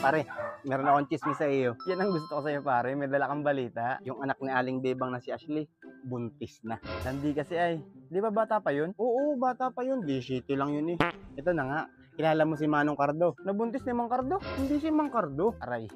Pare, meron akong chismis sa iyo. Yan ang gusto ko sa'yo, pare. May dala kang balita. Yung anak ni Aling Bebang na si Ashley, buntis na. Hindi kasi ay. Di ba bata pa yun? Oo, bata pa yun. 17 lang yun eh. Ito na nga. Kilala mo si Manong Cardo. Nabuntis ni Mang Cardo? Hindi si Mang Cardo. Aray,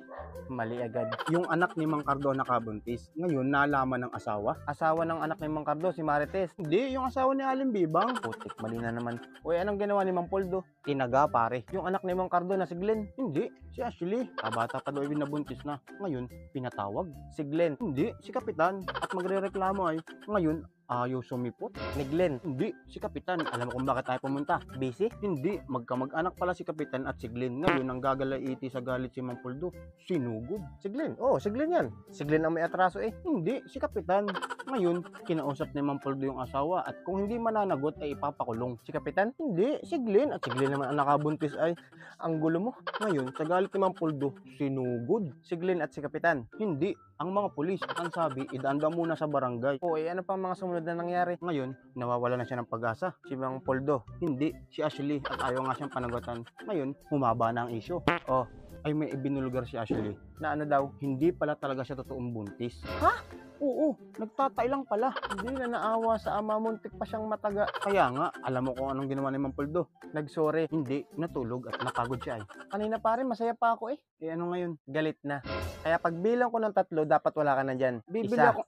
mali agad. Yung anak ni Mang Cardo nakabuntis. Ngayon, nalaman ng asawa. Asawa ng anak ni Mang Cardo, si Marites. Hindi, yung asawa ni Aling Bebang. Putik, mali na naman. Uy, anong ginawa ni Mang Poldo? Tinaga, pare. Yung anak ni Mang Cardo na si Glenn. Hindi, si Ashley. Kabata pa daw nabuntis na. Ngayon, pinatawag. Si Glenn. Hindi, si Kapitan. At magrereklamo ay, ngayon, ayaw sumipot. Ni Glenn. Hindi, si Kapitan. Alam mo kung bakit tayo pumunta? Busy? Hindi, magkamag-anak pala si Kapitan at si Glenn. Ngayon, ang gagalaiti sa galit si Mang Poldo. Sinugod. Si Glenn. Oh, si Glenn yan. Si Glenn ang may atraso eh. Hindi, si Kapitan. Ngayon, kinausap ni Mang Poldo yung asawa at kung hindi mananagot ay ipapakulong. Si Kapitan? Hindi, si Glenn. At si Glenn naman ang nakabuntis ay ang gulo mo. Ngayon, sa galit ni Mang Poldo, sinugod. Si Glenn at si Kapitan. Hindi, ang mga pulis at ang sabi, idaan daw muna sa barangay. O ano pang mga sumunod na nangyari? Ngayon, nawawala na siya ng pag-asa. Si Mang Poldo, hindi. Si Ashley at ayaw nga siyang panagutan. Ngayon, humaba na ang isyo. Oh, ay may ibinulgar si Ashley na ano daw, hindi pala talaga siya totoong buntis. Ha? Oo, nagtatay lang pala. Hindi na naawa sa ama, muntik pa siyang mataga. Kaya nga, alam mo kung anong ginawa ni Mang Poldo? Nagsorry, hindi, natulog at napagod siya ay. Kanina pare, masaya pa ako eh. Eh ano ngayon? Galit na. Kaya pag bilang ko ng 3, dapat wala ka na dyan. Bibili ako.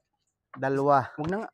2. Huwag na nga.